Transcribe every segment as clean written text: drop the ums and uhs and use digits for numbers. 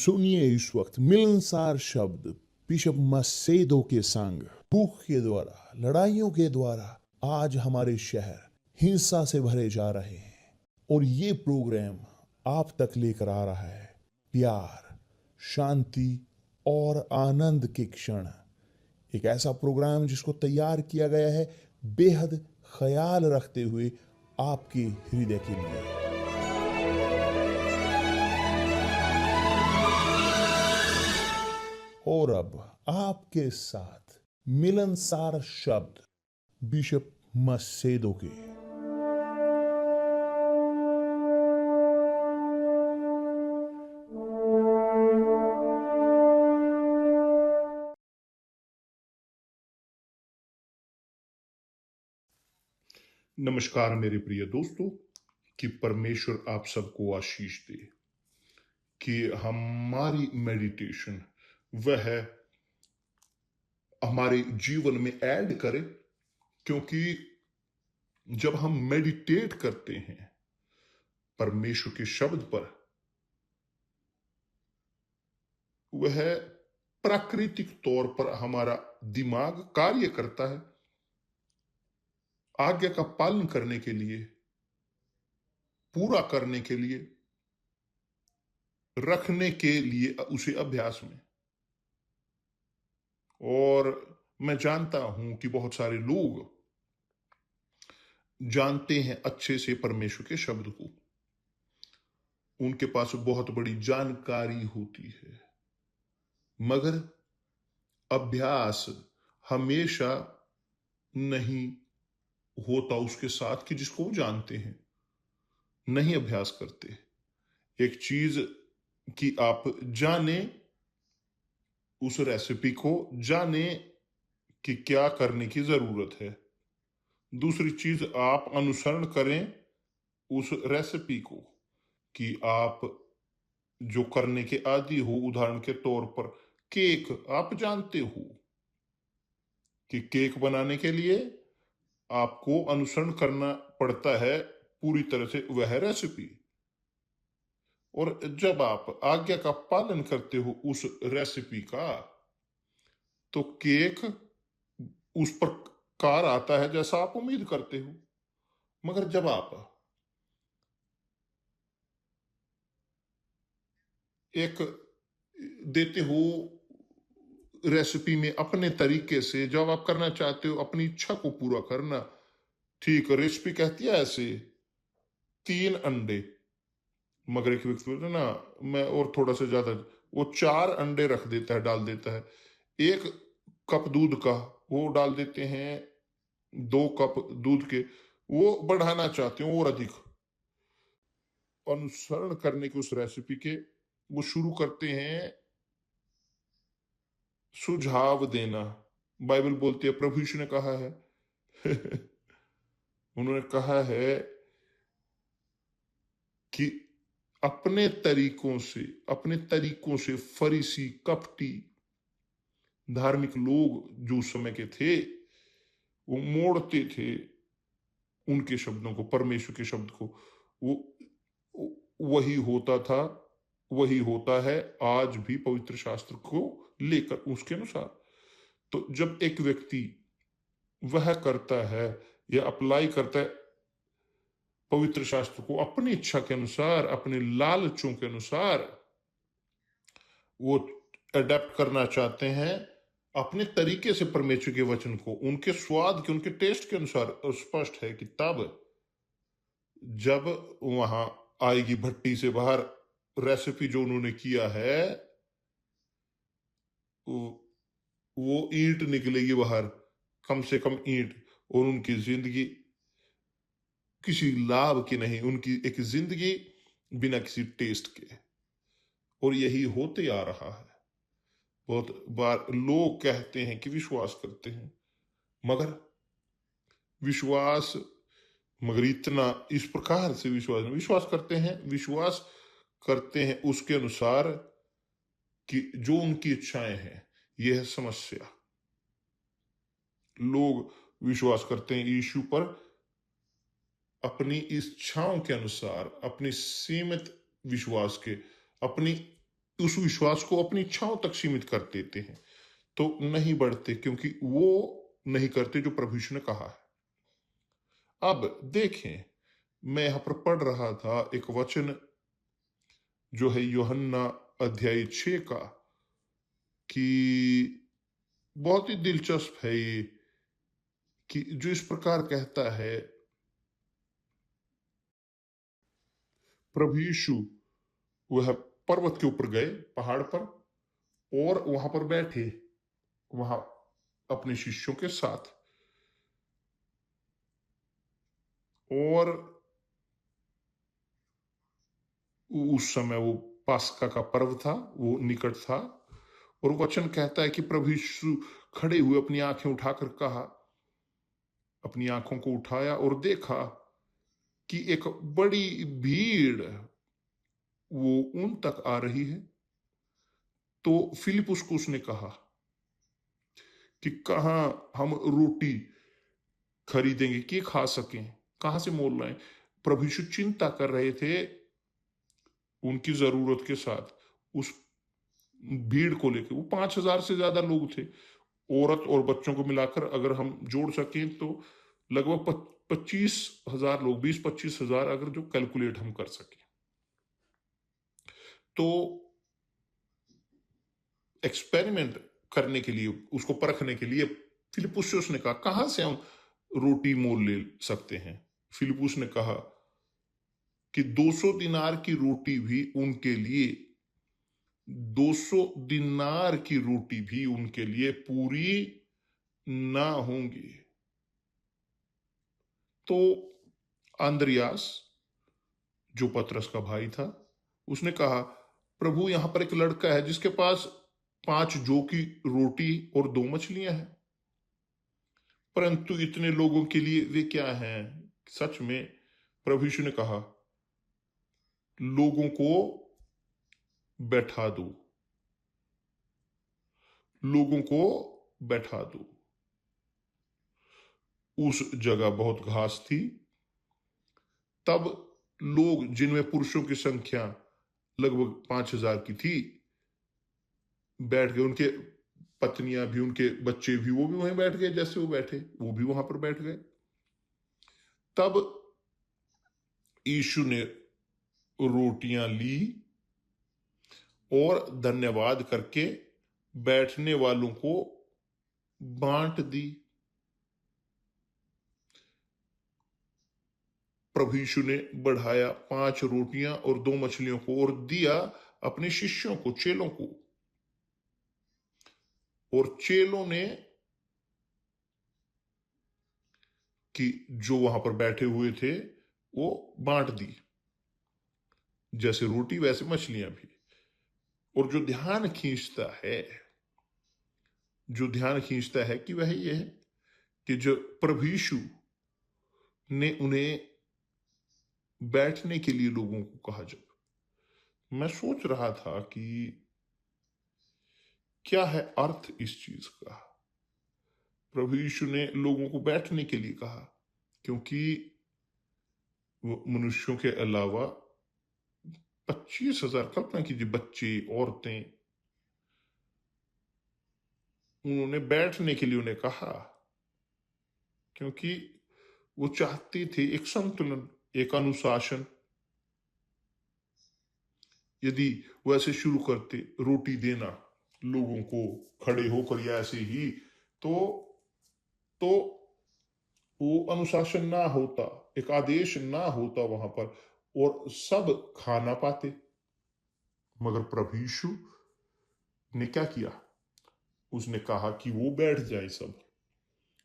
सुनिए इस वक्त मिलनसार शब्द बिशप मसेदो के संग। भूख के द्वारा, लड़ाइयों के द्वारा आज हमारे शहर हिंसा से भरे जा रहे हैं और ये प्रोग्राम आप तक लेकर आ रहा है प्यार, शांति और आनंद के क्षण। एक ऐसा प्रोग्राम जिसको तैयार किया गया है बेहद ख्याल रखते हुए आपके हृदय के लिए। और अब आपके साथ मिलनसार शब्द बिशप मसेदो के। नमस्कार मेरे प्रिय दोस्तों, कि परमेश्वर आप सबको आशीष दे, कि हमारी मेडिटेशन वह हमारे जीवन में ऐड करे, क्योंकि जब हम मेडिटेट करते हैं परमेश्वर के शब्द पर, वह प्राकृतिक तौर पर हमारा दिमाग कार्य करता है आज्ञा का पालन करने के लिए, पूरा करने के लिए, रखने के लिए उसे अभ्यास में। और मैं जानता हूं कि बहुत सारे लोग जानते हैं अच्छे से परमेश्वर के शब्द को, उनके पास बहुत बड़ी जानकारी होती है, मगर अभ्यास हमेशा नहीं होता उसके साथ कि जिसको वो जानते हैं, नहीं अभ्यास करते। एक चीज कि आप जाने, उस रेसिपी को जाने कि क्या करने की जरूरत है। दूसरी चीज आप अनुसरण करें उस रेसिपी को, कि आप जो करने के आदी हो। उदाहरण के तौर पर केक, आप जानते हो कि केक बनाने के लिए आपको अनुसरण करना पड़ता है पूरी तरह से वह रेसिपी। और जब आप आज्ञा का पालन करते हो उस रेसिपी का, तो केक उस प्रकार आता है जैसा आप उम्मीद करते हो। मगर जब आप एक देते हो रेसिपी में अपने तरीके से, जब आप करना चाहते हो अपनी इच्छा को पूरा करना, ठीक रेसिपी कहती है ऐसे 3 अंडे, मगर एक व्यक्ति बोलता है ना मैं और थोड़ा सा ज्यादा, वो 4 अंडे रख देता है, डाल देता है। 1 कप दूध का वो डाल देते हैं 2 कप दूध के, वो बढ़ाना चाहते हो और अधिक अनुसरण करने की उस रेसिपी के, वो शुरू करते हैं सुझाव देना। बाइबल बोलती है, प्रभु यीशु ने कहा है उन्होंने कहा है कि अपने तरीकों से फरीसी, कपटी, धार्मिक लोग जो उस समय के थे, वो मोड़ते थे उनके शब्दों को, परमेश्वर के शब्द को। वो वही होता था, वही होता है आज भी पवित्र शास्त्र को लेकर उसके अनुसार। तो जब एक व्यक्ति वह करता है या अप्लाई करता है पवित्र शास्त्र को अपनी इच्छा के अनुसार, अपने लालचों के अनुसार, वो अडेप्ट करना चाहते हैं अपने तरीके से परमेश्वर के वचन को, उनके स्वाद के, उनके टेस्ट के अनुसार, और स्पष्ट है कि तब जब वहां आएगी भट्टी से बाहर रेसिपी जो उन्होंने किया है, वो ईंट निकलेगी बाहर, कम से कम ईंट, और उनकी जिंदगी किसी लाभ की नहीं, उनकी एक जिंदगी बिना किसी टेस्ट के। और यही होते आ रहा है। बहुत बार लोग कहते हैं कि विश्वास करते हैं, मगर इतना इस प्रकार से विश्वास करते हैं उसके अनुसार कि जो उनकी इच्छाएं हैं। यह है समस्या। लोग विश्वास करते हैं यीशु पर अपनी इच्छाओं के अनुसार, अपनी सीमित विश्वास के, अपनी उस विश्वास को अपनी इच्छाओं तक सीमित कर देते हैं, तो नहीं बढ़ते, क्योंकि वो नहीं करते जो प्रभु यीशु ने कहा है। अब देखें, मैं यहां पर पढ़ रहा था एक वचन जो है यूहन्ना अध्याय 6 का, कि बहुत ही दिलचस्प है ये, कि जो इस प्रकार कहता है, प्रभु यीशु वह पर्वत के ऊपर गए, पहाड़ पर, और वहां पर बैठे, वहां अपने शिष्यों के साथ, और उस समय वो पास्का का पर्व था, वो निकट था। और वचन कहता है कि प्रभु यीशु खड़े हुए अपनी आंखें उठाकर कहा, अपनी आंखों को उठाया और देखा कि एक बड़ी भीड़ वो उन तक आ रही है। तो फिलिपुस को उसने कहा कि कहाँ हम रोटी खरीदेंगे कि खा सकें, कहां से मोल लाएं। प्रभु यीशु चिंता कर रहे थे उनकी जरूरत के साथ, उस भीड़ को लेकर। वो 5,000 से ज्यादा लोग थे, औरत और बच्चों को मिलाकर अगर हम जोड़ सकें तो लगभग 25,000 लोग, 20-25,000, अगर जो कैलकुलेट हम कर सकें। तो एक्सपेरिमेंट करने के लिए, उसको परखने के लिए फिलिपुस से उसने कहा, कहां से हम रोटी मोल ले सकते हैं। फिलिपुस ने कहा कि 200 दिनार की रोटी भी उनके लिए, 200 दिनार की रोटी भी उनके लिए पूरी ना होंगी। तो अंद्रियास, जो पतरस का भाई था, उसने कहा, प्रभु यहां पर एक लड़का है जिसके पास 5 जौ की रोटी और 2 मछलियां हैं, परंतु इतने लोगों के लिए वे क्या हैं। सच में प्रभु यीशु ने कहा, लोगों को बैठा दो, लोगों को बैठा दो। उस जगह बहुत घास थी। तब लोग, जिनमें पुरुषों की संख्या लगभग 5,000 की थी, बैठ गए। उनके पत्नियां भी, उनके बच्चे भी, वो भी वहीं बैठ गए, जैसे वो बैठे वो भी वहां पर बैठ गए। तब यीशु ने रोटियां ली और धन्यवाद करके बैठने वालों को बांट दी। प्रभु यीशु ने बढ़ाया 5 रोटियां और 2 मछलियों को और दिया अपने शिष्यों को, चेलों को, और चेलों ने, कि जो वहां पर बैठे हुए थे, वो बांट दी, जैसे रोटी वैसे मछलियां भी। और जो ध्यान खींचता है, जो ध्यान खींचता है कि वह ये है कि जो प्रभु यीशु ने उन्हें बैठने के लिए लोगों को कहा, जब मैं सोच रहा था कि क्या है अर्थ इस चीज का। प्रभु यीशु ने लोगों को बैठने के लिए कहा, क्योंकि वो मनुष्यों के अलावा 25,000, कल्पना कीजिए, बच्चे, औरतें, उन्होंने बैठने के लिए उन्हें कहा, क्योंकि वो चाहते थे एक संतुलन, एक अनुशासन। यदि वो ऐसे शुरू करते रोटी देना लोगों को खड़े होकर या ऐसे ही, तो वो अनुशासन ना होता, एक आदेश ना होता वहां पर, और सब खा ना पाते। मगर प्रभु यीशु ने क्या किया, उसने कहा कि वो बैठ जाए सब।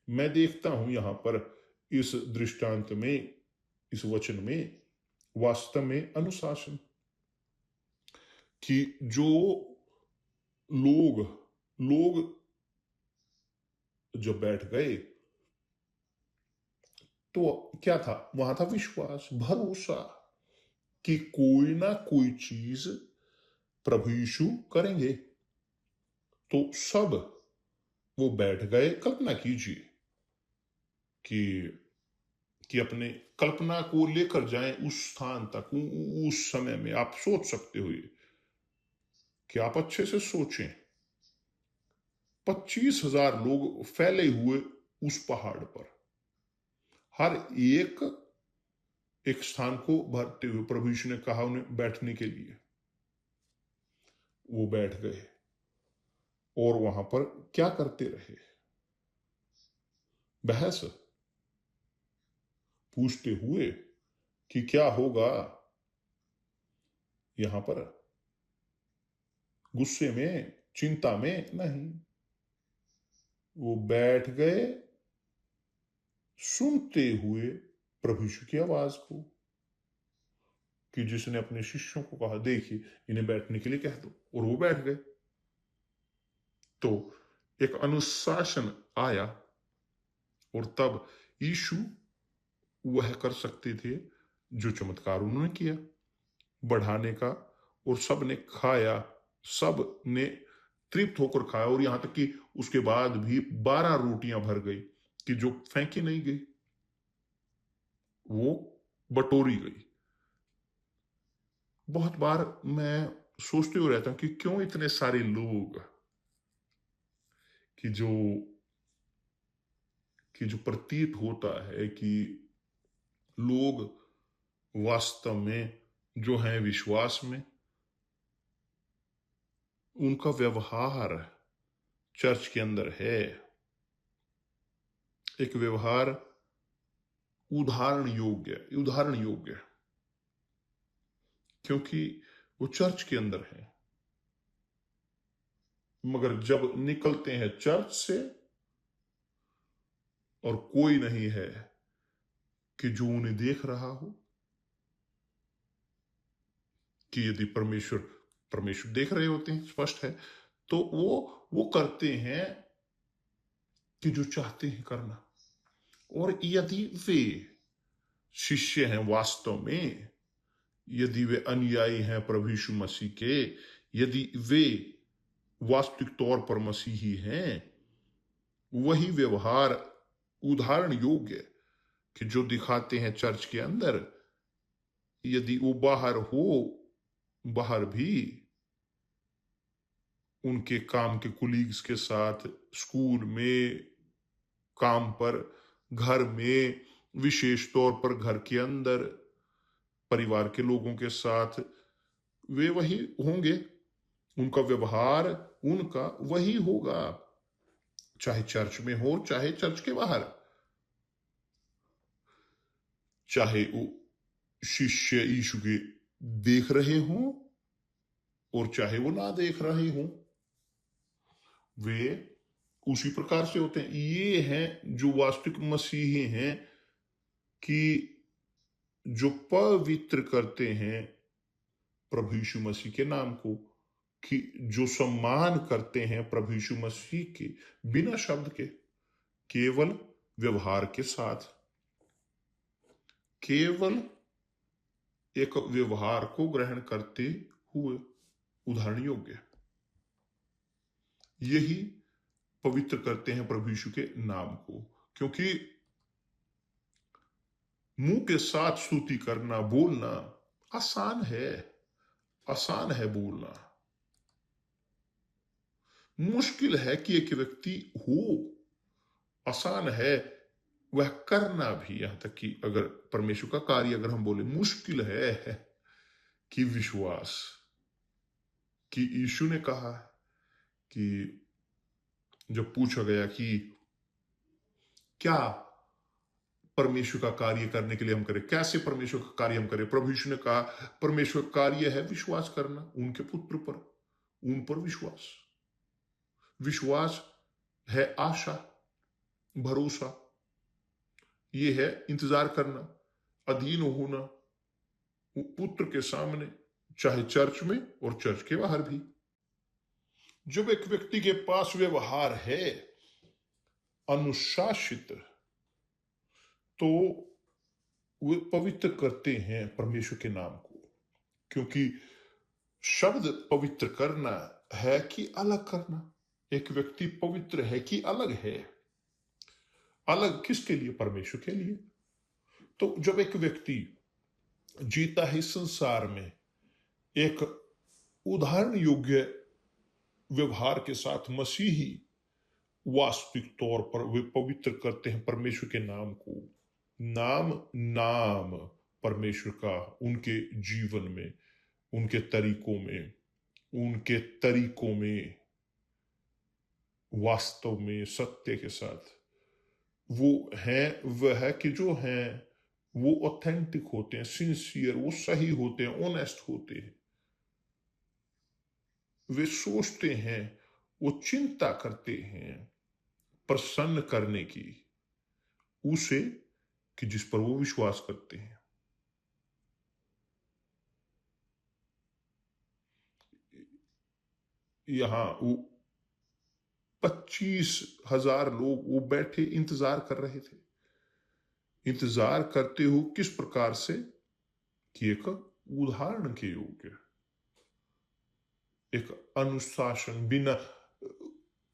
मैं देखता हूं यहां पर इस दृष्टांत में, इस वचन में वास्तव में अनुशासन, कि जो लोग लोग जब बैठ गए, तो क्या था वहां, था विश्वास, भरोसा कि कोई ना कोई चीज प्रभु यीशु करेंगे। तो सब वो बैठ गए। कल्पना कीजिए कि अपने कल्पना को लेकर जाएं उस स्थान तक, उस समय में। आप सोच सकते हो ये कि आप अच्छे से सोचें, 25,000 लोग फैले हुए उस पहाड़ पर, हर एक एक स्थान को भरते हुए। प्रभु यीशु ने कहा उन्हें बैठने के लिए, वो बैठ गए और वहां पर क्या करते रहे? बहस पूछते हुए कि क्या होगा। यहां पर गुस्से में, चिंता में नहीं, वो बैठ गए सुनते हुए प्रभु यीशु की आवाज को, कि जिसने अपने शिष्यों को कहा देखिए इन्हें बैठने के लिए कह दो, और वो बैठ गए। तो एक अनुशासन आया, और तब यीशु वह कर सकते थे जो चमत्कार उन्होंने किया, बढ़ाने का। और सब ने खाया, सब ने तृप्त होकर खाया, और यहां तक कि उसके बाद भी 12 रोटियां भर गई कि जो फेंकी नहीं गई, वो बटोरी गई। बहुत बार मैं सोचते हुए रहता हूं कि क्यों इतने सारे लोग, कि जो प्रतीत होता है कि लोग वास्तव में जो हैं विश्वास में, उनका व्यवहार चर्च के अंदर है एक व्यवहार उदाहरण योग्य, क्योंकि वो चर्च के अंदर है। मगर जब निकलते हैं चर्च से और कोई नहीं है कि जो उन्हें देख रहा हो, कि यदि परमेश्वर देख रहे होते हैं, स्पष्ट है, तो वो करते हैं कि जो चाहते हैं करना। और यदि वे शिष्य हैं वास्तव में, यदि वे अनुयायी हैं प्रभु यीशु मसीह के, यदि वे वास्तविक तौर पर मसीही हैं, वही व्यवहार उदाहरण योग्य कि जो दिखाते हैं चर्च के अंदर, यदि वो बाहर भी उनके काम के कुलीग्स के साथ, स्कूल में, काम पर, घर में, विशेष तौर पर घर के अंदर परिवार के लोगों के साथ, वे वही होंगे, उनका व्यवहार उनका वही होगा, चाहे चर्च में हो चाहे चर्च के बाहर, चाहे वो शिष्य यीशु के देख रहे हों और चाहे वो ना देख रहे हों, वे उसी प्रकार से होते हैं। ये हैं जो वास्तविक मसीही हैं, कि जो पवित्र करते हैं प्रभु यीशु मसीह के नाम को, कि जो सम्मान करते हैं प्रभु यीशु मसीह के बिना शब्द के, केवल व्यवहार के साथ, केवल एक व्यवहार को ग्रहण करते हुए, उदाहरण योग्य, यही पवित्र करते हैं प्रभु यीशु के नाम को। क्योंकि मुंह के साथ स्तुति करना, बोलना आसान है बोलना, मुश्किल है कि एक व्यक्ति हो, आसान है वह करना भी। यहां तक कि अगर परमेश्वर का कार्य अगर हम बोले, मुश्किल है कि विश्वास, कि यीशु ने कहा कि जब पूछा गया कि क्या परमेश्वर का कार्य करने के लिए हम करें, कैसे परमेश्वर का कार्य हम करें, प्रभु यीशु ने कहा परमेश्वर का कार्य है विश्वास करना उनके पुत्र पर, उन पर विश्वास है आशा, भरोसा, ये है इंतजार करना, अधीन होना पुत्र के सामने, चाहे चर्च में और चर्च के बाहर भी। जब एक व्यक्ति के पास व्यवहार है अनुशासित, तो वे पवित्र करते हैं परमेश्वर के नाम को। क्योंकि शब्द पवित्र करना है कि अलग करना। एक व्यक्ति पवित्र है कि अलग है। अलग किसके लिए? परमेश्वर के लिए। तो जब एक व्यक्ति जीता है संसार में एक उदाहरण योग्य व्यवहार के साथ मसीही वास्तविक तौर पर वे पवित्र करते हैं परमेश्वर के नाम को। नाम नाम परमेश्वर का उनके जीवन में, उनके तरीकों में वास्तव में सत्य के साथ वो हैं, वह है कि जो हैं वो ऑथेंटिक होते हैं, सिंसियर, वो सही होते हैं, ऑनेस्ट होते हैं। वे सोचते हैं, वो चिंता करते हैं प्रसन्न करने की उसे कि जिस पर वो विश्वास करते हैं। यहां वो 25,000 लोग वो बैठे इंतजार कर रहे थे। इंतजार करते हो किस प्रकार से कि एक उदाहरण के योग्य, एक अनुशासन, बिना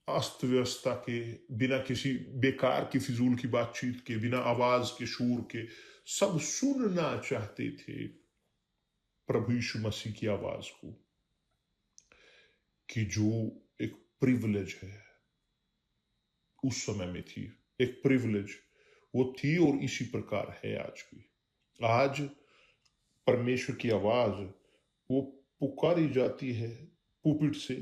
अस्त व्यवस्था के, बिना किसी बेकार की फिजूल की बातचीत के, बिना आवाज के, शोर के, सब सुनना चाहते थे प्रभु यीशु मसीह की आवाज को, कि जो एक प्रिविलेज है उस समय में थी, एक प्रिविलेज वो थी और इसी प्रकार है आज भी। आज परमेश्वर की आवाज वो पुकारी जाती है पुपिट से,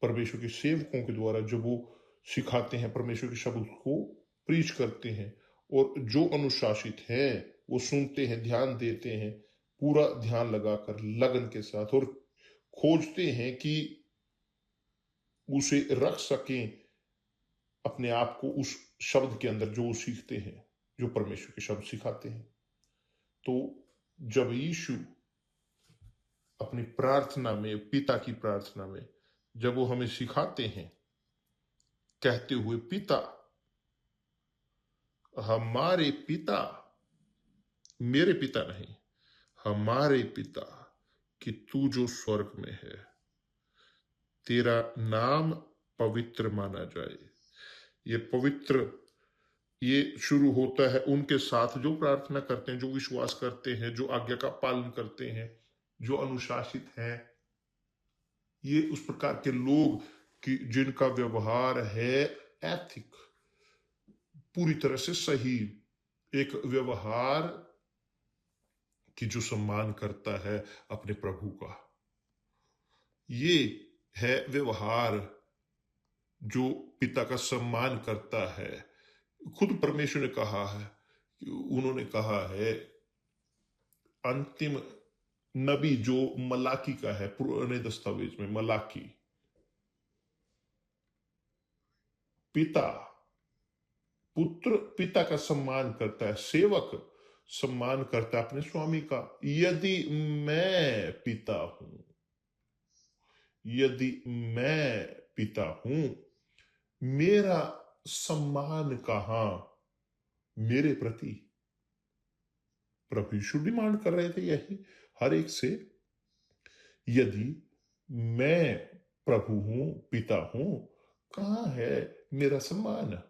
परमेश्वर के सेवकों के द्वारा, जब वो सिखाते हैं परमेश्वर के शब्द को, प्रीच करते हैं, और जो अनुशासित है वो सुनते हैं, ध्यान देते हैं, पूरा ध्यान लगाकर लगन के साथ, और खोजते हैं कि उसे रख सकें अपने आप को उस शब्द के अंदर जो वो सीखते हैं, जो परमेश्वर के शब्द सिखाते हैं। तो जब यीशु अपनी प्रार्थना में, पिता की प्रार्थना में, जब वो हमें सिखाते हैं कहते हुए, पिता, हमारे पिता, मेरे पिता नहीं, हमारे पिता, कि तू जो स्वर्ग में है, तेरा नाम पवित्र माना जाए। ये पवित्र, ये शुरू होता है उनके साथ जो प्रार्थना करते हैं, जो विश्वास करते हैं, जो आज्ञा का पालन करते हैं, जो अनुशासित हैं। ये उस प्रकार के लोग कि जिनका व्यवहार है एथिक, पूरी तरह से सही, एक व्यवहार कि जो सम्मान करता है अपने प्रभु का। ये है व्यवहार जो पिता का सम्मान करता है। खुद परमेश्वर ने कहा है, उन्होंने कहा है, अंतिम नबी जो मलाकी का है, पुराने दस्तावेज में मलाकी, पिता, पुत्र पिता का सम्मान करता है, सेवक सम्मान करता है अपने स्वामी का। यदि मैं पिता हूं, यदि मैं पिता हूं, मेरा सम्मान कहां मेरे प्रति? प्रभु यीशु डिमांड कर रहे थे यही हर एक से, यदि मैं प्रभु हूं, पिता हूं, कहां है मेरा सम्मान?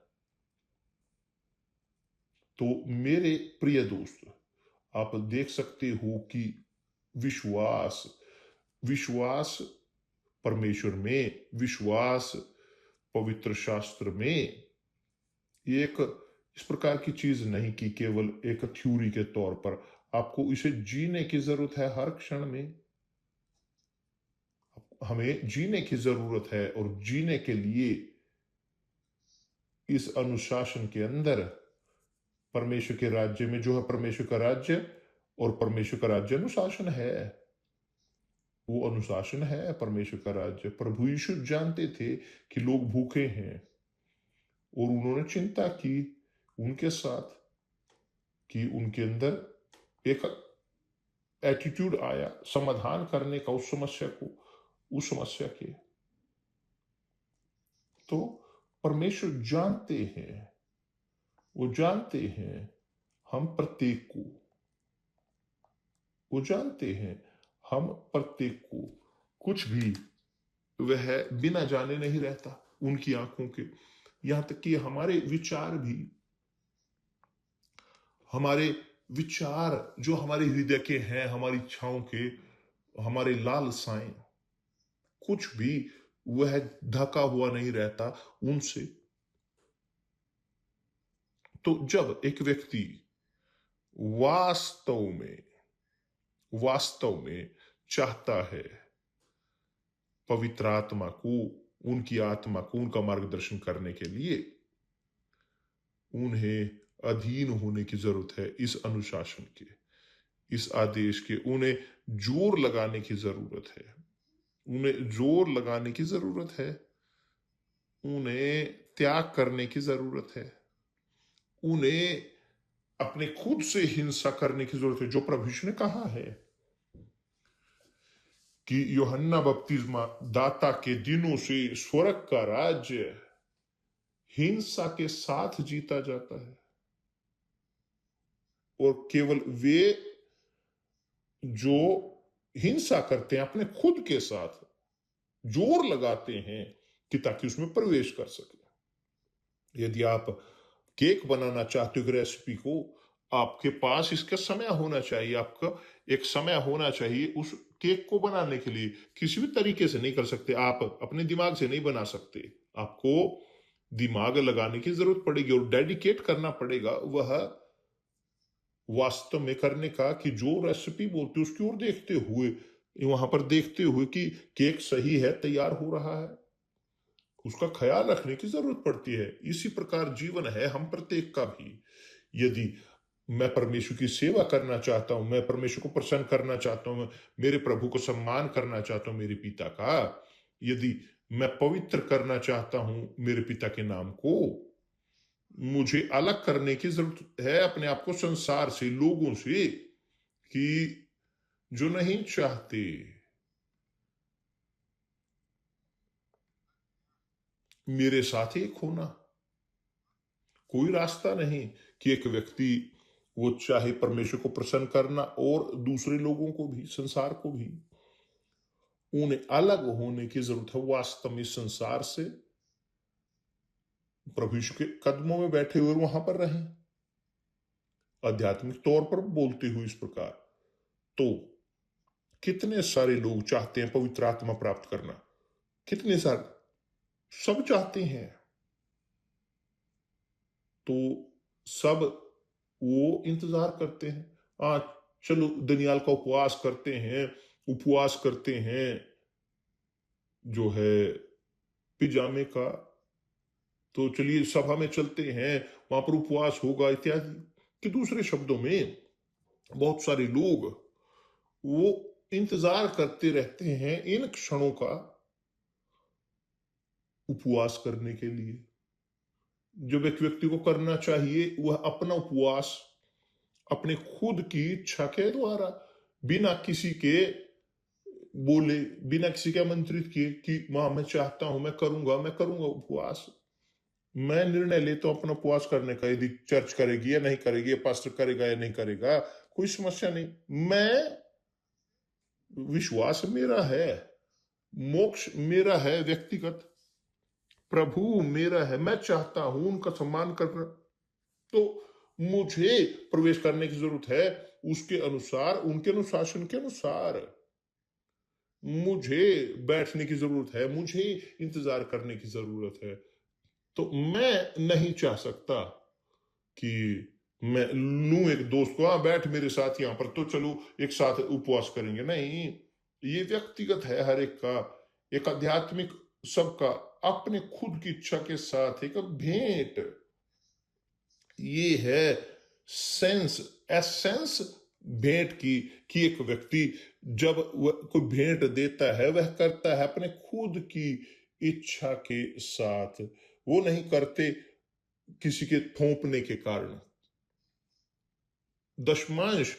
तो मेरे प्रिय दोस्त, आप देख सकते हो कि विश्वास, विश्वास परमेश्वर में, विश्वास पवित्र शास्त्र में, एक इस प्रकार की चीज नहीं कि केवल एक थ्योरी के तौर पर, आपको इसे जीने की जरूरत है हर क्षण में। हमें जीने की जरूरत है, और जीने के लिए इस अनुशासन के अंदर, परमेश्वर के राज्य में, जो है परमेश्वर का राज्य, और परमेश्वर का राज्य अनुशासन है, वो अनुशासन है परमेश्वर का राज्य। प्रभु यीशु जानते थे कि लोग भूखे हैं, और उन्होंने चिंता की उनके साथ कि उनके अंदर एक एटीट्यूड आया समाधान करने का उस समस्या को, उस समस्या के। तो परमेश्वर जानते हैं, वो जानते हैं हम प्रत्येक को, वो जानते हैं हम प्रत्येक को, कुछ भी वह बिना जाने नहीं रहता उनकी आंखों के। यहां तक कि हमारे विचार भी, हमारे विचार जो हमारे हृदय के हैं, हमारी इच्छाओं के, हमारे लालसाएं, कुछ भी वह ढका हुआ नहीं रहता उनसे। तो जब एक व्यक्ति वास्तव में चाहता है पवित्र आत्मा को, उनकी आत्मा को उनका मार्गदर्शन करने के लिए, उन्हें अधीन होने की जरूरत है इस अनुशासन के, इस आदेश के। उन्हें जोर लगाने की जरूरत है, उन्हें जोर लगाने की जरूरत है, उन्हें त्याग करने की जरूरत है, उन्हें अपने खुद से हिंसा करने की जरूरत है। जो प्रभु यीशु ने कहा है कि यूहन्ना बपतिस्मा दाता के दिनों से स्वर्ग का राज्य हिंसा के साथ जीता जाता है, और केवल वे जो हिंसा करते हैं अपने खुद के साथ जोर लगाते हैं कि ताकि उसमें प्रवेश कर सके। यदि आप केक बनाना चाहते हो, रेसिपी को, आपके पास इसका समय होना चाहिए, आपका एक समय होना चाहिए उस केक को बनाने के लिए। किसी भी तरीके से नहीं कर सकते, आप अपने दिमाग से नहीं बना सकते, आपको दिमाग लगाने की जरूरत पड़ेगी और डेडिकेट करना पड़ेगा वह वास्तव में करने का, कि जो रेसिपी बोलते उसकी ओर देखते हुए, वहां पर देखते हुए कि केक सही है, तैयार हो रहा है, उसका ख्याल रखने की जरूरत पड़ती है। इसी प्रकार जीवन है हम प्रत्येक का भी। यदि मैं परमेश्वर की सेवा करना चाहता हूं, मैं परमेश्वर को प्रसन्न करना चाहता हूं, मेरे प्रभु को सम्मान करना चाहता हूं, मेरे पिता का, यदि मैं पवित्र करना चाहता हूं मेरे पिता के नाम को, मुझे अलग करने की जरूरत है अपने आप को संसार से, लोगों से, कि जो नहीं चाहते मेरे साथ एक होना। कोई रास्ता नहीं कि एक व्यक्ति वो चाहे परमेश्वर को प्रसन्न करना और दूसरे लोगों को भी, संसार को भी, उन्हें अलग होने की जरूरत है वास्तव में संसार से, प्रभु यीशु के कदमों में बैठे हुए वहां पर रहें, आध्यात्मिक तौर पर बोलते हुए इस प्रकार। तो कितने सारे लोग चाहते हैं पवित्र आत्मा प्राप्त करना, कितने सारे, सब चाहते हैं। तो सब वो इंतजार करते हैं, आज चलो दनियाल का उपवास करते हैं जो है पिजामे का, तो चलिए सभा में चलते हैं, वहां पर उपवास होगा इत्यादि। कि दूसरे शब्दों में बहुत सारे लोग वो इंतजार करते रहते हैं इन क्षणों का उपवास करने के लिए। जब एक व्यक्ति को करना चाहिए वह अपना उपवास अपने खुद की इच्छा के द्वारा, बिना किसी के बोले, बिना किसी के आमंत्रित किए कि मां मैं चाहता हूं, मैं करूंगा उपवास, मैं निर्णय लेता हूं अपना उपवास करने का। यदि चर्च करेगी या नहीं करेगी, या पास्टर करेगा या नहीं करेगा, कोई समस्या नहीं, मैं, विश्वास मेरा है, मोक्ष मेरा है व्यक्तिगत, प्रभु मेरा है, मैं चाहता हूं उनका सम्मान करना, तो मुझे प्रवेश करने की जरूरत है उसके अनुसार, उनके अनुशासन के अनुसार। मुझे बैठने की जरूरत है, मुझे इंतजार करने की जरूरत है। तो मैं नहीं चाह सकता कि मैं लूं एक दोस्त को, बैठ मेरे साथ यहां पर, तो चलो एक साथ उपवास करेंगे, नहीं। ये व्यक्तिगत है हर एक का, एक आध्यात्मिक सबका अपने खुद की इच्छा के साथ एक भेंट। ये है एसेंस भेंट की, कि एक व्यक्ति जब वह कोई भेंट देता है वह करता है अपने खुद की इच्छा के साथ, वो नहीं करते किसी के थोपने के कारण। दशमांश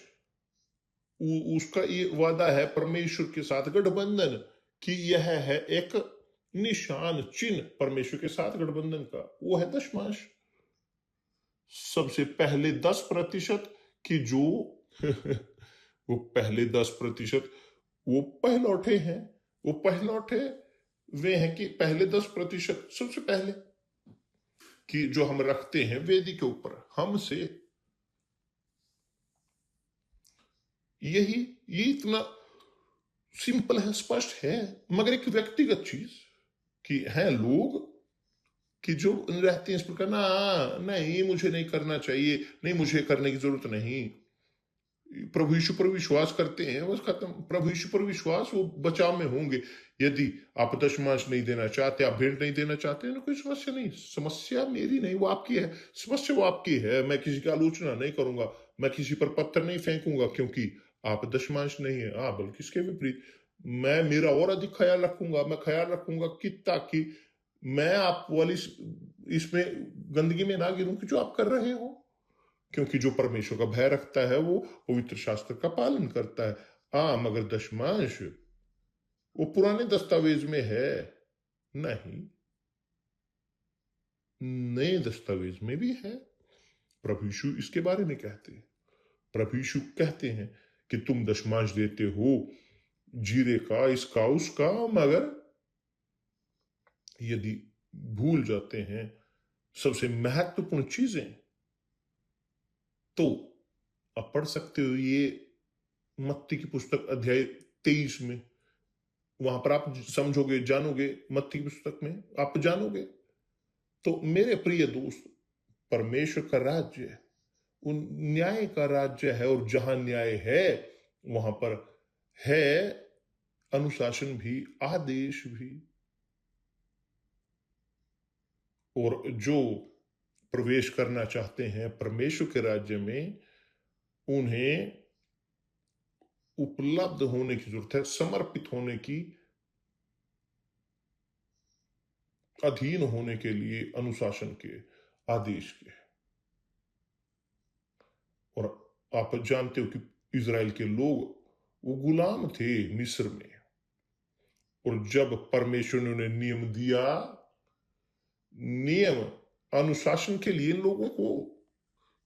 उसका ये वादा है परमेश्वर के साथ, गठबंधन, कि यह है एक निशान चिन्ह परमेश्वर के साथ गठबंधन का, वो है दशमांश। सबसे पहले 10% की जो वो पहले 10% वो पहलौठे हैं, वो पहलौठे वे हैं कि पहले 10% सबसे पहले कि जो हम रखते हैं वेदी के ऊपर हमसे, ये इतना सिंपल है, स्पष्ट है, मगर एक व्यक्तिगत चीज कि हैं लोग कि जो रहते हैं इस प्रकार, ना नहीं मुझे नहीं करना चाहिए, नहीं मुझे करने की जरूरत नहीं, प्रभु यीशु पर विश्वास करते हैं, बस खत्म। प्रभु यीशु पर विश्वास, वो बचाव में होंगे। यदि आप दशमांश नहीं देना चाहते, आप भेंट नहीं देना चाहते ना, कोई समस्या नहीं, समस्या मेरी नहीं, वो आपकी है। समस्या वो आपकी है, मैं किसी की आलोचना नहीं करूंगा, मैं किसी पर पत्थर नहीं फेंकूंगा क्योंकि आप दशमांश नहीं है। हाँ, बल्कि इसके विपरीत मैं मेरा और अधिक ख्याल रखूंगा, मैं ख्याल रखूंगा कि ताकि मैं आप वाली इसमें गंदगी में ना गिरूं कि जो आप कर रहे हो, क्योंकि जो परमेश्वर का भय रखता है वो पवित्र शास्त्र का पालन करता है। हाँ, मगर दशमांश वो पुराने दस्तावेज में है नहीं, नए दस्तावेज में भी है। प्रभु यीशु इसके बारे में कहते हैं, प्रभु यीशु कहते हैं कि तुम दशमांश देते हो जीरे का, इसका, उसका, मगर यदि भूल जाते हैं सबसे महत्वपूर्ण चीजें, तो आप पढ़ सकते हो ये मत्ती की पुस्तक अध्याय 23 में, वहां पर आप समझोगे, जानोगे, मत्ती की पुस्तक में आप जानोगे। तो मेरे प्रिय दोस्त, परमेश्वर का राज्य उन न्याय का राज्य है, और जहां न्याय है वहां पर है अनुशासन भी, आदेश भी। और जो प्रवेश करना चाहते हैं परमेश्वर के राज्य में, उन्हें उपलब्ध होने की जरूरत है, समर्पित होने की, अधीन होने के लिए अनुशासन के, आदेश के। और आप जानते हो कि इज़राइल के लोग वो गुलाम थे मिस्र में, और जब परमेश्वर ने उन्हें नियम दिया, नियम अनुशासन के लिए इन लोगों को,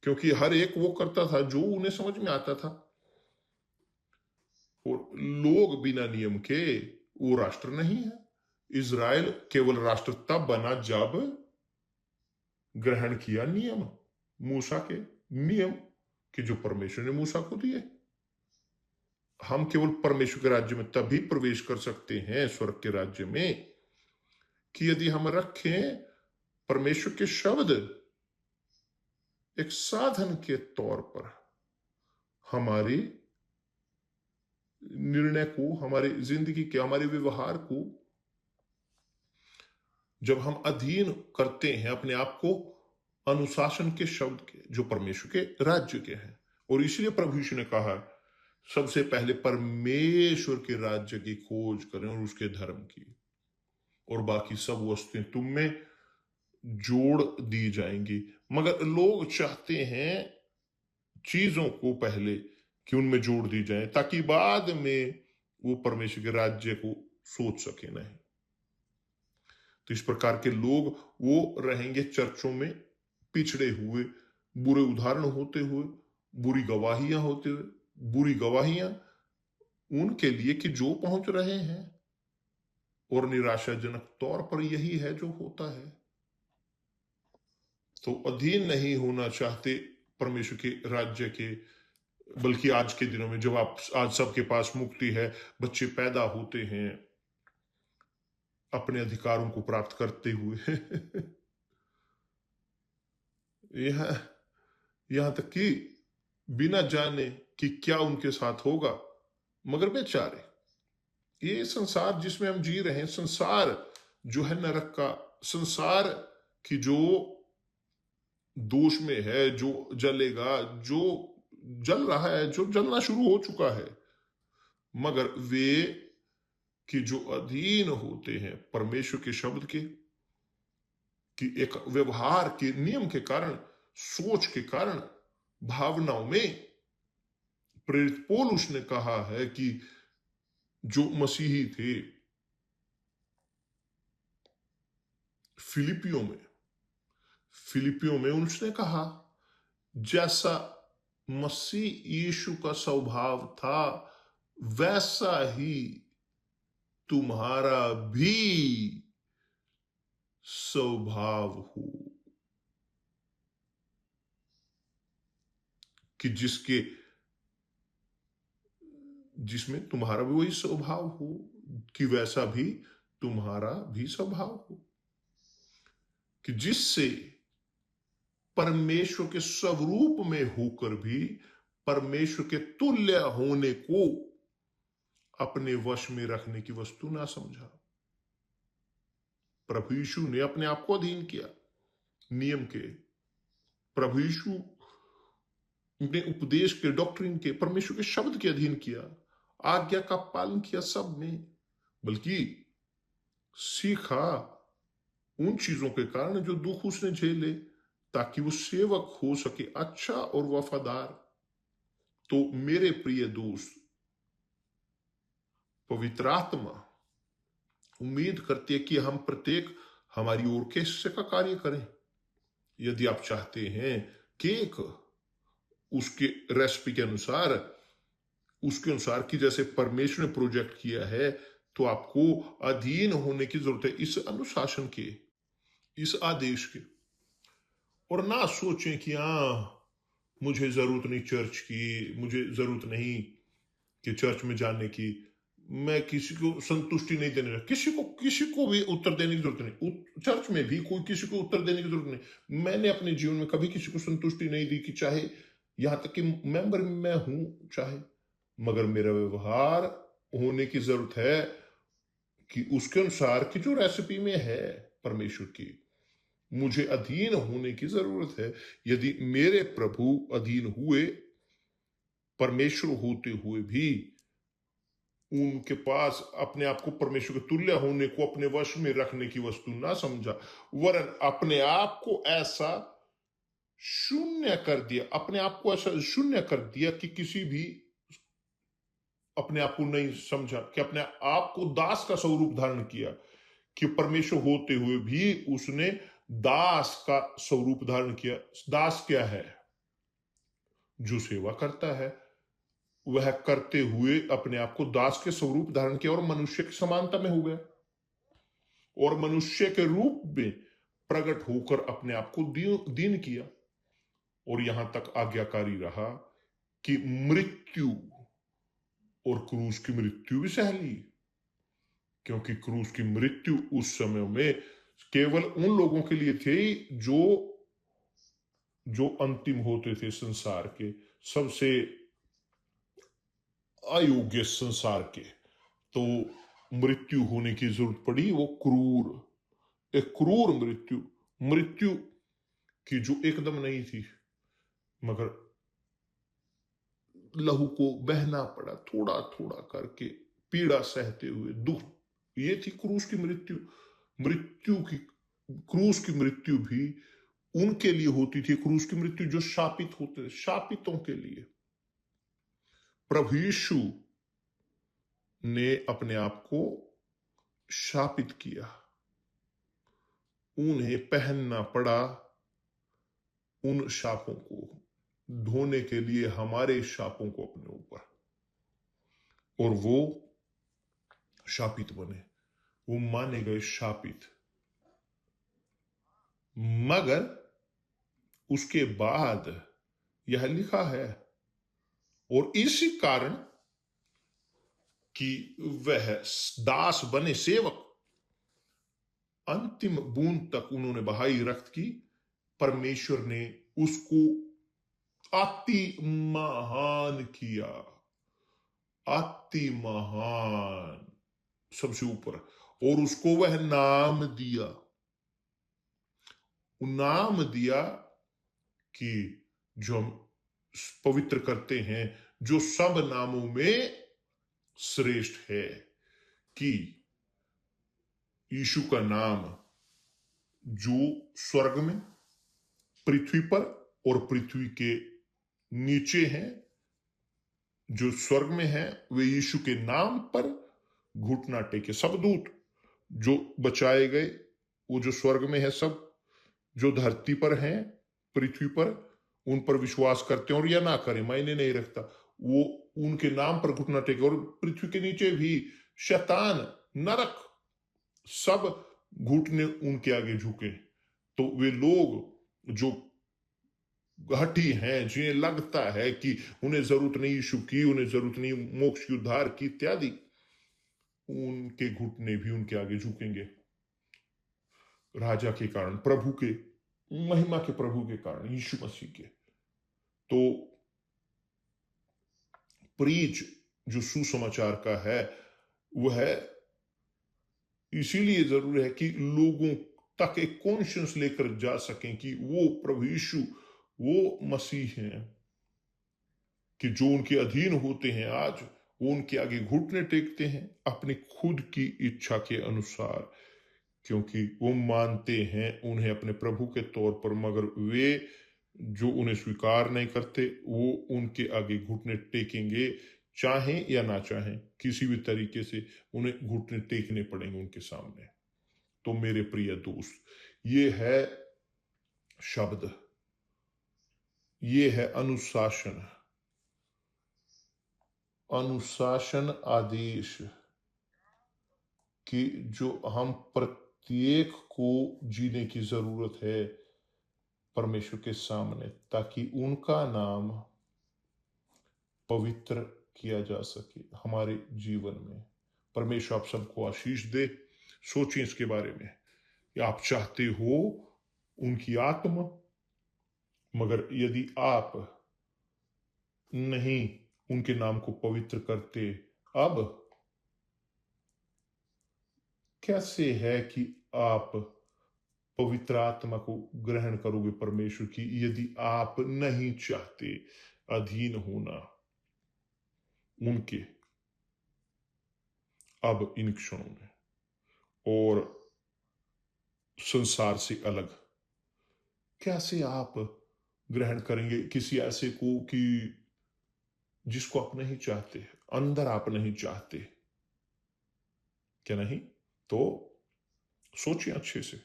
क्योंकि हर एक वो करता था जो उन्हें समझ में आता था, और लोग बिना नियम के वो राष्ट्र नहीं है। इज़राइल केवल राष्ट्र तब बना जब ग्रहण किया नियम, मूसा के नियम कि जो परमेश्वर ने मूसा को दिए। हम केवल परमेश्वर के राज्य में तभी प्रवेश कर सकते हैं, स्वर्ग के राज्य में, कि यदि हम रखें परमेश्वर के शब्द एक साधन के तौर पर हमारी निर्णय को, हमारी जिंदगी के, हमारे व्यवहार को, जब हम अधीन करते हैं अपने आप को अनुशासन के शब्द के, जो परमेश्वर के राज्य के हैं। और इसलिए प्रभु यीशु ने कहा, सबसे पहले परमेश्वर के राज्य की खोज करें और उसके धर्म की, और बाकी सब वस्तुएं तुम में जोड़ दी जाएंगी। मगर लोग चाहते हैं चीजों को पहले कि उनमें जोड़ दी जाए, ताकि बाद में वो परमेश्वर के राज्य को सोच सके नहीं। तो इस प्रकार के लोग वो रहेंगे चर्चों में पिछड़े हुए, बुरे उदाहरण होते हुए, बुरी गवाहियां होते हुए, बुरी गवाहियां उनके लिए कि जो पहुंच रहे हैं, और निराशाजनक तौर पर यही है जो होता है। तो अधीन नहीं होना चाहते परमेश्वर के राज्य के, बल्कि आज के दिनों में जब आप आज सबके पास मुक्ति है, बच्चे पैदा होते हैं अपने अधिकारों को प्राप्त करते हुए यहां तक कि बिना जाने कि क्या उनके साथ होगा। मगर बेचारे, ये संसार जिसमें हम जी रहे हैं, संसार जो है नरक का, संसार की जो दोष में है, जो जलेगा, जो जल रहा है, जो जलना शुरू हो चुका है, मगर वे कि जो अधीन होते हैं परमेश्वर के शब्द के, कि एक व्यवहार के नियम के कारण, सोच के कारण, भावनाओं में, प्रेरित पौलुस ने कहा है कि जो मसीही थे फिलिपियों में उसने कहा, जैसा मसीह यीशु का स्वभाव था वैसा ही तुम्हारा भी स्वभाव हो, कि जिसके जिसमें तुम्हारा भी वही स्वभाव हो, कि वैसा भी तुम्हारा भी स्वभाव हो, कि जिससे परमेश्वर के स्वरूप में होकर भी परमेश्वर के तुल्य होने को अपने वश में रखने की वस्तु ना समझा। प्रभु यीशु ने अपने आप को अधीन किया नियम के, प्रभु यीशु ने उपदेश के, डॉक्ट्रिन के, परमेश्वर के शब्द के अधीन किया, आज्ञा का पालन किया सब में, बल्कि सीखा उन चीजों के कारण जो दुख उसने झेले, ताकि वो सेवक हो सके अच्छा और वफादार। तो मेरे प्रिय दोस्त, पवित्र आत्मा उम्मीद करती है कि हम प्रत्येक हमारी ओर के हिस्से का कार्य करें। यदि आप चाहते हैं केक उसके रेसिपी के अनुसार, उसके अनुसार कि जैसे परमेश्वर ने प्रोजेक्ट किया है, तो आपको अधीन होने की जरूरत है इस अनुशासन के, इस आदेश के। और ना सोचें कि मुझे जरूरत नहीं चर्च की, मुझे जरूरत नहीं कि चर्च में जाने की, मैं किसी को संतुष्टि नहीं देने लगा, किसी को भी उत्तर देने की जरूरत नहीं। चर्च में भी कोई किसी को उत्तर देने की जरूरत नहीं। मैंने अपने जीवन में कभी किसी को संतुष्टि नहीं दी, कि चाहे यहां तक कि मेंबर मैं हूं चाहे, मगर मेरा व्यवहार होने की जरूरत है कि उसके अनुसार की जो रेसिपी में है परमेश्वर की, मुझे अधीन होने की जरूरत है। यदि मेरे प्रभु अधीन हुए, परमेश्वर होते हुए भी उनके पास अपने आप को परमेश्वर के तुल्य होने को अपने वश में रखने की वस्तु ना समझा, वरन अपने आप को ऐसा शून्य कर दिया, अपने आप को ऐसा शून्य कर दिया कि किसी भी अपने आप को नहीं समझा, कि अपने आप को दास का स्वरूप धारण किया, कि परमेश्वर होते हुए भी उसने दास का स्वरूप धारण किया। दास क्या है? जो सेवा करता है। वह करते हुए अपने आप को दास के स्वरूप धारण किया और मनुष्य की समानता में हो गया, और मनुष्य के रूप में प्रकट होकर अपने आप को दीन किया, और यहां तक आज्ञाकारी रहा कि मृत्यु, और क्रूस की मृत्यु भी सह ली। क्योंकि क्रूस की मृत्यु उस समय में केवल उन लोगों के लिए थी जो अंतिम होते थे संसार के, सबसे अयोग्य संसार के। तो मृत्यु होने की जरूरत पड़ी, वो क्रूर, एक क्रूर मृत्यु की जो एकदम नहीं थी, मगर लहू को बहना पड़ा थोड़ा थोड़ा करके, पीड़ा सहते हुए, दुख। ये थी क्रूस की क्रूस की मृत्यु भी उनके लिए होती थी, क्रूस की मृत्यु जो शापित होते थे, शापितों के लिए। प्रभु यीशु ने अपने आप को शापित किया, उन्हें पहनना पड़ा उन शापों को, ढोने के लिए हमारे शापों को अपने ऊपर, और वो शापित बने, वो माने गए शापित। मगर उसके बाद यह लिखा है, और इसी कारण कि वह दास बने सेवक, अंतिम बूंद तक उन्होंने बहाई रक्त की, परमेश्वर ने उसको अति महान किया, अति महान, सबसे ऊपर, और उसको वह नाम दिया, कि जो हम पवित्र करते हैं, जो सब नामों में श्रेष्ठ है, कि यीशु का नाम जो स्वर्ग में, पृथ्वी पर और पृथ्वी के नीचे हैं, जो स्वर्ग में है वे यीशु के नाम पर घुटना टेके। सब दूत जो बचाए गए, वो जो स्वर्ग में है, सब जो धरती पर हैं, पृथ्वी पर, उन पर विश्वास करते हैं और या ना करें मायने नहीं रखता, वो उनके नाम पर घुटना टेके। और पृथ्वी के नीचे भी शैतान, नरक, सब घुटने उनके आगे झुके। तो वे लोग जो घटी हैं, जिन्हें लगता है कि उन्हें जरूरत नहीं यीशु की, उन्हें जरूरत नहीं मोक्ष की, उद्धार की इत्यादि, उनके घुटने भी उनके आगे झुकेंगे राजा के कारण, प्रभु के, महिमा के प्रभु के कारण, यीशु मसीह के। तो प्रीच जो सुसमाचार का है वह इसीलिए जरूरी है कि लोगों तक एक कॉन्शियस लेकर जा सकें कि वो प्रभु यीशु वो मसीह हैं कि जो उनके अधीन होते हैं, आज वो उनके आगे घुटने टेकते हैं अपनी खुद की इच्छा के अनुसार, क्योंकि वो मानते हैं उन्हें अपने प्रभु के तौर पर, मगर वे जो उन्हें स्वीकार नहीं करते वो उनके आगे घुटने टेकेंगे, चाहें या ना चाहें, किसी भी तरीके से उन्हें घुटने टेकने पड़ेंगे उनके सामने। तो मेरे प्रिय दोस्त, ये है शब्द, ये है अनुशासन, अनुशासन आदेश कि जो हम प्रत्येक को जीने की जरूरत है परमेश्वर के सामने, ताकि उनका नाम पवित्र किया जा सके हमारे जीवन में। परमेश्वर आप सबको आशीष दे। सोचिए इसके बारे में कि आप चाहते हो उनकी आत्मा, मगर यदि आप नहीं उनके नाम को पवित्र करते, अब कैसे है कि आप पवित्र आत्मा को ग्रहण करोगे परमेश्वर की, यदि आप नहीं चाहते अधीन होना उनके अब इन क्षणों में, और संसार से अलग कैसे आप ग्रहण करेंगे किसी ऐसे को कि जिसको आप नहीं चाहते, अंदर आप नहीं चाहते, क्या नहीं? तो सोचिए अच्छे से।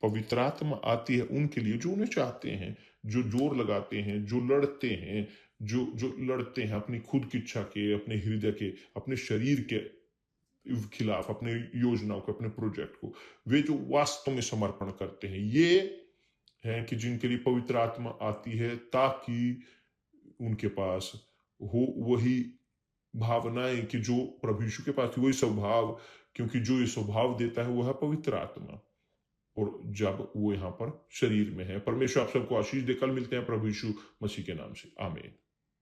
पवित्र आत्मा आती है उनके लिए जो उन्हें चाहते हैं, जो जोर लगाते हैं, जो लड़ते हैं, जो लड़ते हैं अपनी खुद की इच्छा के, अपने हृदय के, अपने शरीर के खिलाफ, अपने योजनाओं को, अपने प्रोजेक्ट को, वे जो वास्तव में समर्पण करते हैं, ये हैं कि जिनके लिए पवित्र आत्मा आती है, ताकि उनके पास हो वही भावनाएं कि जो प्रभु यीशु के पास थी, वही स्वभाव, क्योंकि जो ये स्वभाव देता है वह है पवित्र आत्मा, और जब वो यहाँ पर शरीर में है। परमेश्वर आप सबको आशीष दे। कल मिलते हैं प्रभु यीशु मसीह के नाम से, आमीन।